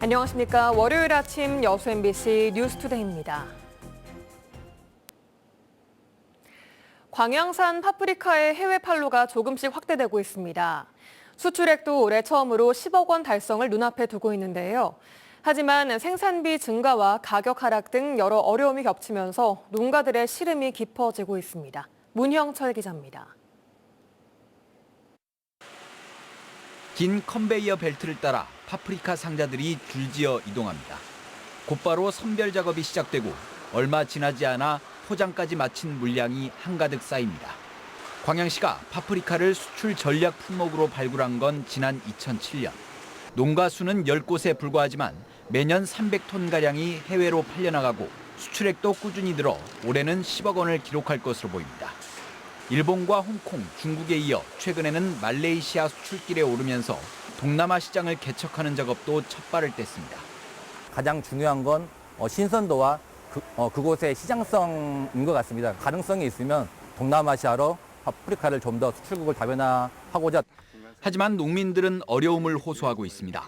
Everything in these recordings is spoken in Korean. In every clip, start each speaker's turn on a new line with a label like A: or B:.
A: 안녕하십니까. 월요일 아침 여수 MBC 뉴스투데이입니다. 광양산 파프리카의 해외 판로가 조금씩 확대되고 있습니다. 수출액도 올해 처음으로 10억 원 달성을 눈앞에 두고 있는데요. 하지만 생산비 증가와 가격 하락 등 여러 어려움이 겹치면서 농가들의 시름이 깊어지고 있습니다. 문형철 기자입니다.
B: 긴 컨베이어 벨트를 따라 파프리카 상자들이 줄지어 이동합니다. 곧바로 선별 작업이 시작되고 얼마 지나지 않아 포장까지 마친 물량이 한가득 쌓입니다. 광양시가 파프리카를 수출 전략 품목으로 발굴한 건 지난 2007년. 농가 수는 10곳에 불과하지만 매년 300톤가량이 해외로 팔려나가고 수출액도 꾸준히 늘어 올해는 10억 원을 기록할 것으로 보입니다. 일본과 홍콩, 중국에 이어 최근에는 말레이시아 수출길에 오르면서 동남아 시장을 개척하는 작업도 첫발을 뗐습니다.
C: 가장 중요한 건 신선도와 그곳의 시장성인 것 같습니다. 가능성이 있으면 동남아시아로 파프리카를 좀 더 수출국을 다변화하고자.
B: 하지만 농민들은 어려움을 호소하고 있습니다.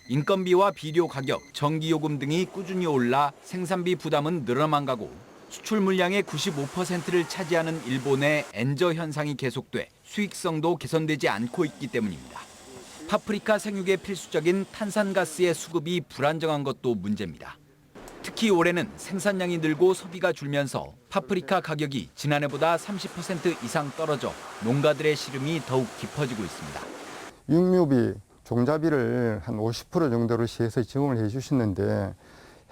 B: 인건비와 비료 가격, 전기요금 등이 꾸준히 올라 생산비 부담은 늘어만 가고 수출 물량의 95%를 차지하는 일본의 엔저 현상이 계속돼 수익성도 개선되지 않고 있기 때문입니다. 파프리카 생육에 필수적인 탄산가스의 수급이 불안정한 것도 문제입니다. 특히 올해는 생산량이 늘고 소비가 줄면서 파프리카 가격이 지난해보다 30% 이상 떨어져 농가들의 시름이 더욱 깊어지고 있습니다.
D: 육묘비, 종자비를 한 50% 정도로 시에서 지원을 해주시는데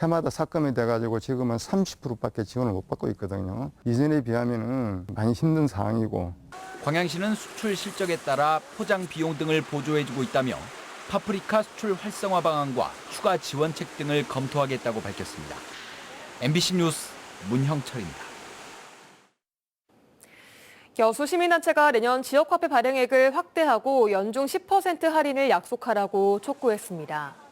D: 해마다 삭감이 돼가지고 지금은 30%밖에 지원을 못 받고 있거든요. 이전에 비하면은 많이 힘든 상황이고.
B: 광양시는 수출 실적에 따라 포장 비용 등을 보조해주고 있다며 파프리카 수출 활성화 방안과 추가 지원책 등을 검토하겠다고 밝혔습니다. MBC 뉴스 문형철입니다.
A: 여수 시민단체가 내년 지역화폐 발행액을 확대하고 연중 10% 할인을 약속하라고 촉구했습니다.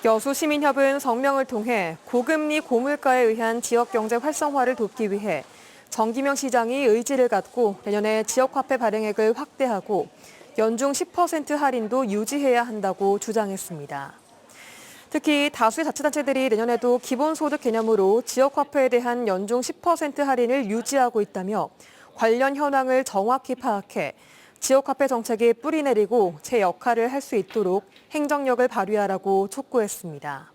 A: 여수시민협은 성명을 통해 고금리 고물가에 의한 지역경제 활성화를 돕기 위해 정기명 시장이 의지를 갖고 내년에 지역화폐 발행액을 확대하고 연중 10% 할인도 유지해야 한다고 주장했습니다. 특히 다수의 자치단체들이 내년에도 기본소득 개념으로 지역화폐에 대한 연중 10% 할인을 유지하고 있다며 관련 현황을 정확히 파악해 지역화폐 정책에 뿌리 내리고 제 역할을 할 수 있도록 행정력을 발휘하라고 촉구했습니다.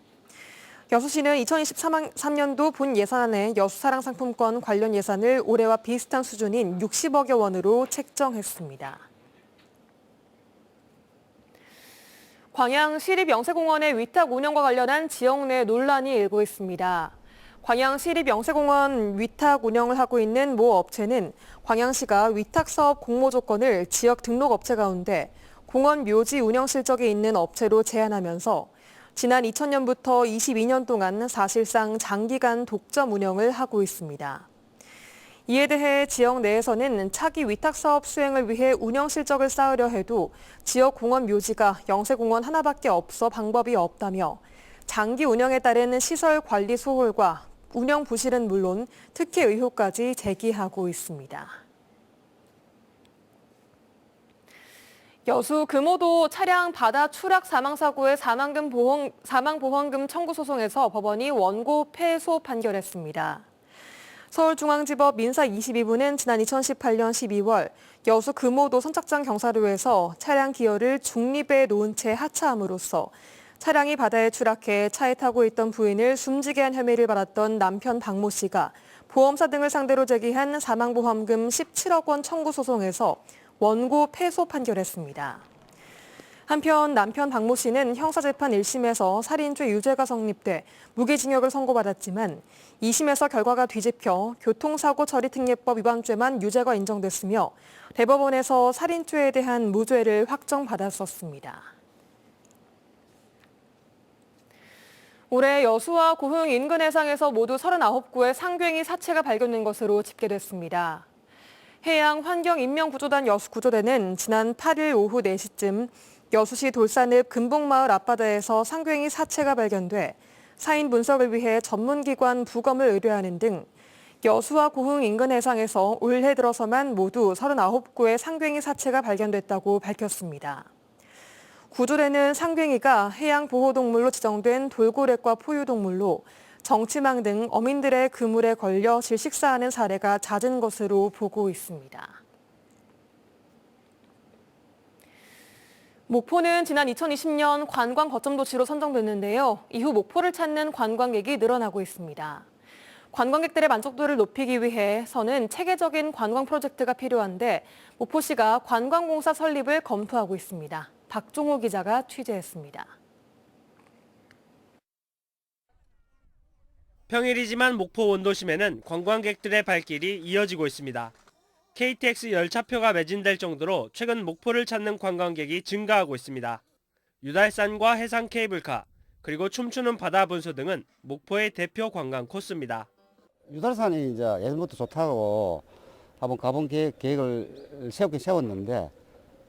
A: 여수시는 2023년도 본 예산안에 여수사랑상품권 관련 예산을 올해와 비슷한 수준인 60억여 원으로 책정했습니다. 광양 시립영세공원의 위탁 운영과 관련한 지역 내 논란이 일고 있습니다. 광양 시립영세공원 위탁 운영을 하고 있는 모 업체는 광양시가 위탁 사업 공모 조건을 지역 등록 업체 가운데 공원 묘지 운영 실적이 있는 업체로 제한하면서 지난 2000년부터 22년 동안 사실상 장기간 독점 운영을 하고 있습니다. 이에 대해 지역 내에서는 차기 위탁 사업 수행을 위해 운영 실적을 쌓으려 해도 지역 공원 묘지가 영세공원 하나밖에 없어 방법이 없다며 장기 운영에 따른 시설 관리 소홀과 운영 부실은 물론 특혜 의혹까지 제기하고 있습니다. 여수 금오도 차량 바다 추락 사망 사고의 사망보험금 청구 소송에서 법원이 원고 패소 판결했습니다. 서울중앙지법 민사 22부는 지난 2018년 12월 여수 금오도 선착장 경사로에서 차량 기어를 중립에 놓은 채 하차함으로써 차량이 바다에 추락해 차에 타고 있던 부인을 숨지게 한 혐의를 받았던 남편 박모 씨가 보험사 등을 상대로 제기한 사망보험금 17억 원 청구 소송에서 원고 패소 판결했습니다. 한편 남편 박모 씨는 형사재판 1심에서 살인죄 유죄가 성립돼 무기징역을 선고받았지만 2심에서 결과가 뒤집혀 교통사고 처리특례법 위반죄만 유죄가 인정됐으며 대법원에서 살인죄에 대한 무죄를 확정받았었습니다. 올해 여수와 고흥 인근 해상에서 모두 39구의 상괭이 사체가 발견된 것으로 집계됐습니다. 해양환경인명구조단 여수구조대는 지난 8일 오후 4시쯤 여수시 돌산읍 금봉마을 앞바다에서 상괭이 사체가 발견돼 사인 분석을 위해 전문기관 부검을 의뢰하는 등 여수와 고흥 인근 해상에서 올해 들어서만 모두 39구의 상괭이 사체가 발견됐다고 밝혔습니다. 구조대는 상갱이가 해양보호동물로 지정된 돌고래과 포유동물로 정치망 등 어민들의 그물에 걸려 질식사하는 사례가 잦은 것으로 보고 있습니다. 목포는 지난 2020년 관광 거점 도시로 선정됐는데요. 이후 목포를 찾는 관광객이 늘어나고 있습니다. 관광객들의 만족도를 높이기 위해서는 체계적인 관광 프로젝트가 필요한데 목포시가 관광공사 설립을 검토하고 있습니다. 박종호 기자가 취재했습니다.
E: 평일이지만 목포 원도심에는 관광객들의 발길이 이어지고 있습니다. KTX 열차표가 매진될 정도로 최근 목포를 찾는 관광객이 증가하고 있습니다. 유달산과 해상 케이블카, 그리고 춤추는 바다 분수 등은 목포의 대표 관광 코스입니다.
F: 유달산이 이제 예전부터 좋다고 한번 가본 계획을 세웠는데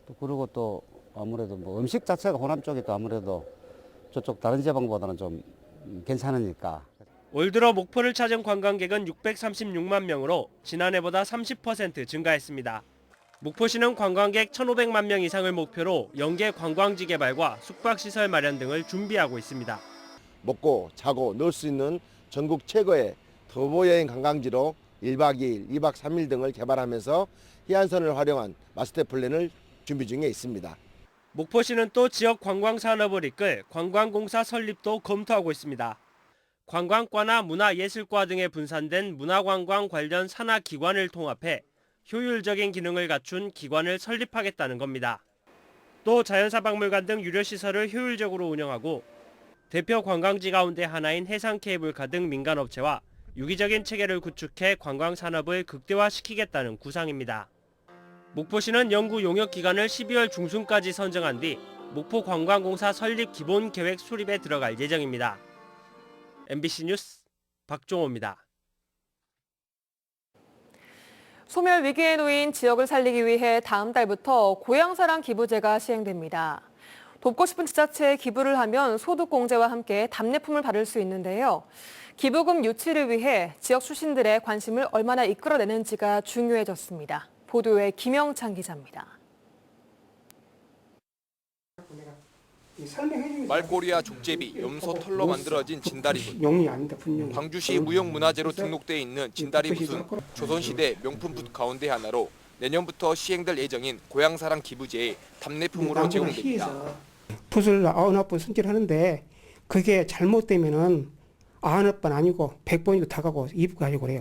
F: 또 그리고 또 아무래도 뭐 음식 자체가 호남 쪽이 또 아무래도 저쪽 다른 지방보다는 좀 괜찮으니까.
E: 올 들어 목포를 찾은 관광객은 636만 명으로 지난해보다 30% 증가했습니다. 목포시는 관광객 1,500만 명 이상을 목표로 연계 관광지 개발과 숙박시설 마련 등을 준비하고 있습니다.
G: 먹고 자고 놀 수 있는 전국 최고의 도보 여행 관광지로 1박 2일, 2박 3일 등을 개발하면서 해안선을 활용한 마스터 플랜을 준비 중에 있습니다.
E: 목포시는 또 지역 관광 산업을 이끌 관광공사 설립도 검토하고 있습니다. 관광과나 문화예술과 등에 분산된 문화관광 관련 산하 기관을 통합해 효율적인 기능을 갖춘 기관을 설립하겠다는 겁니다. 또 자연사박물관 등 유료시설을 효율적으로 운영하고 대표 관광지 가운데 하나인 해상 케이블카 등 민간업체와 유기적인 체계를 구축해 관광 산업을 극대화시키겠다는 구상입니다. 목포시는 연구 용역 기간을 12월 중순까지 선정한 뒤 목포관광공사 설립 기본 계획 수립에 들어갈 예정입니다. MBC 뉴스 박종호입니다.
A: 소멸 위기에 놓인 지역을 살리기 위해 다음 달부터 고향사랑 기부제가 시행됩니다. 돕고 싶은 지자체에 기부를 하면 소득공제와 함께 답례품을 받을 수 있는데요. 기부금 유치를 위해 지역 출신들의 관심을 얼마나 이끌어내는지가 중요해졌습니다. 보도에 김영찬 기자입니다.
H: 말꼬리와 족제비, 염소 털로 만들어진 진다리붓.
I: 용이 아니다 분명히.
H: 광주시 무형문화재로 등록돼 있는 진다리붓은 조선시대 명품붓 가운데 하나로 내년부터 시행될 예정인 고향사랑 기부제의 답례품으로 제공됩니다.
I: 붓을 99번 손질하는데 그게 잘못되면은 99번 아니고 100번이도 다 가고 2부 가지고 그래요.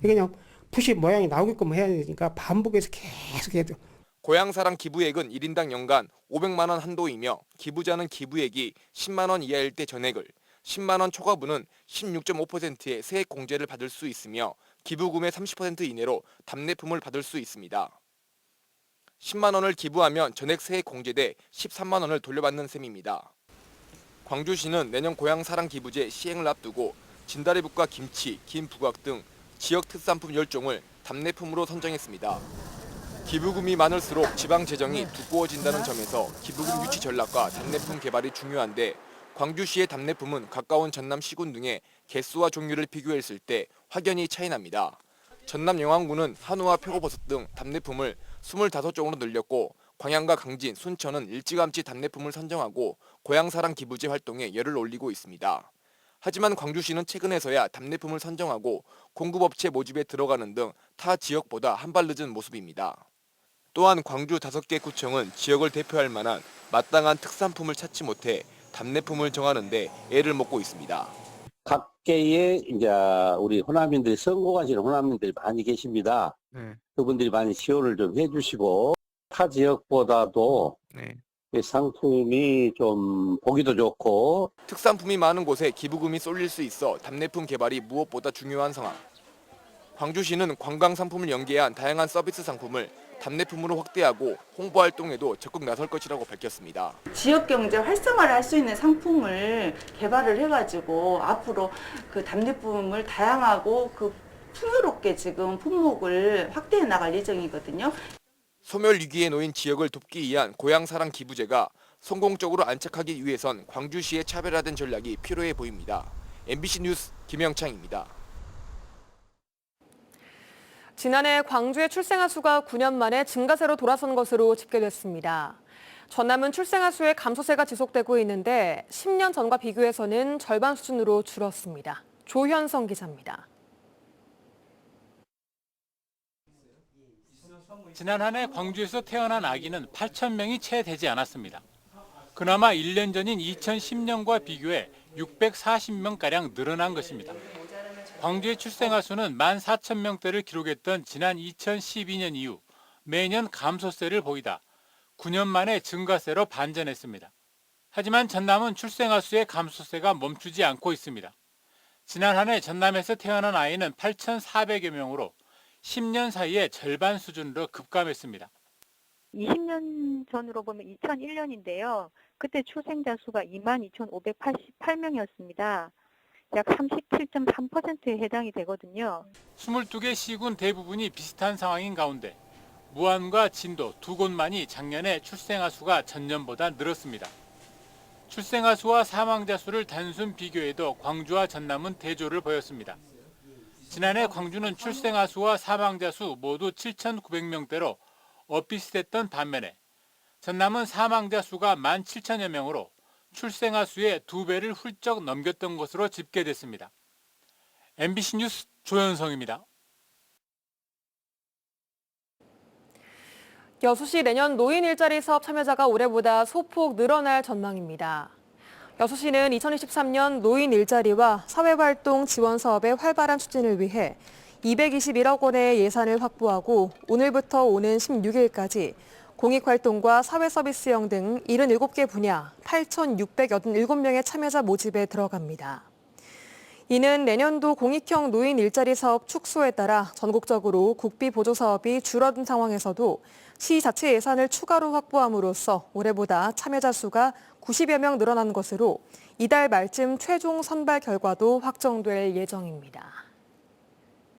I: 그냥 붓이 모양이 나오게끔 해야 되니까 반복해서 계속 해야 돼요.
H: 고향사랑 기부액은 1인당 연간 500만 원 한도이며 기부자는 기부액이 10만 원 이하일 때 전액을, 10만 원 초과분은 16.5%의 세액 공제를 받을 수 있으며 기부금의 30% 이내로 답례품을 받을 수 있습니다. 10만 원을 기부하면 전액 세액 공제돼 13만 원을 돌려받는 셈입니다. 광주시는 내년 고향사랑 기부제 시행을 앞두고 진다리붓과 김치, 김부각 등 지역 특산품 10종을 답례품으로 선정했습니다. 기부금이 많을수록 지방 재정이 두꺼워진다는 점에서 기부금 유치 전략과 답례품 개발이 중요한데 광주시의 답례품은 가까운 전남 시군 등의 개수와 종류를 비교했을 때 확연히 차이납니다. 전남 영왕군은 한우와 표고버섯 등 답례품을 25종으로 늘렸고 광양과 강진, 순천은 일찌감치 답례품을 선정하고 고향사랑 기부제 활동에 열을 올리고 있습니다. 하지만 광주시는 최근에서야 답례품을 선정하고 공급업체 모집에 들어가는 등 타 지역보다 한 발 늦은 모습입니다. 또한 광주 5개 구청은 지역을 대표할 만한 마땅한 특산품을 찾지 못해 답례품을 정하는 데 애를 먹고 있습니다.
J: 각계의 이제 우리 호남인들이 선고하시는 호남인들이 많이 계십니다. 그분들이 많이 지원을 좀 해주시고 타 지역보다도 상품이 좀 보기도 좋고
H: 특산품이 많은 곳에 기부금이 쏠릴 수 있어 답례품 개발이 무엇보다 중요한 상황. 광주시는 관광 상품을 연계한 다양한 서비스 상품을 답례품으로 확대하고 홍보 활동에도 적극 나설 것이라고 밝혔습니다.
K: 지역 경제 활성화를 할 수 있는 상품을 개발을 해가지고 앞으로 그 답례품을 다양하고 그 풍요롭게 지금 품목을 확대해 나갈 예정이거든요.
H: 소멸 위기에 놓인 지역을 돕기 위한 고향사랑 기부제가 성공적으로 안착하기 위해선 광주시의 차별화된 전략이 필요해 보입니다. MBC 뉴스 김영창입니다.
A: 지난해 광주의 출생아 수가 9년 만에 증가세로 돌아선 것으로 집계됐습니다. 전남은 출생아 수의 감소세가 지속되고 있는데 10년 전과 비교해서는 절반 수준으로 줄었습니다. 조현성 기자입니다.
L: 지난 한 해 광주에서 태어난 아기는 8,000명이 채 되지 않았습니다. 그나마 1년 전인 2010년과 비교해 640명가량 늘어난 것입니다. 광주의 출생아 수는 14,000명대를 기록했던 지난 2012년 이후 매년 감소세를 보이다 9년 만에 증가세로 반전했습니다. 하지만 전남은 출생아 수의 감소세가 멈추지 않고 있습니다. 지난 한 해 전남에서 태어난 아이는 8,400여 명으로 10년 사이에 절반 수준으로 급감했습니다.
M: 20년 전으로 보면 2001년인데요. 그때 출생자 수가 22,588명이었습니다. 약 37.3%에 해당이 되거든요.
L: 22개 시군 대부분이 비슷한 상황인 가운데 무안과 진도 두 곳만이 작년에 출생아 수가 전년보다 늘었습니다. 출생아 수와 사망자 수를 단순 비교해도 광주와 전남은 대조를 보였습니다. 지난해 광주는 출생아 수와 사망자 수 모두 7,900명대로 엇비슷했던 반면에 전남은 사망자 수가 17,000여 명으로 출생아 수의 2배를 훌쩍 넘겼던 것으로 집계됐습니다. MBC 뉴스 조현성입니다.
A: 여수시 내년 노인 일자리 사업 참여자가 올해보다 소폭 늘어날 전망입니다. 여수시는 2023년 노인 일자리와 사회활동 지원 사업의 활발한 추진을 위해 221억 원의 예산을 확보하고 오늘부터 오는 16일까지 공익활동과 사회서비스형 등 77개 분야 8,687명의 참여자 모집에 들어갑니다. 이는 내년도 공익형 노인 일자리 사업 축소에 따라 전국적으로 국비 보조 사업이 줄어든 상황에서도 시 자체 예산을 추가로 확보함으로써 올해보다 참여자 수가 90여 명 늘어난 것으로 이달 말쯤 최종 선발 결과도 확정될 예정입니다.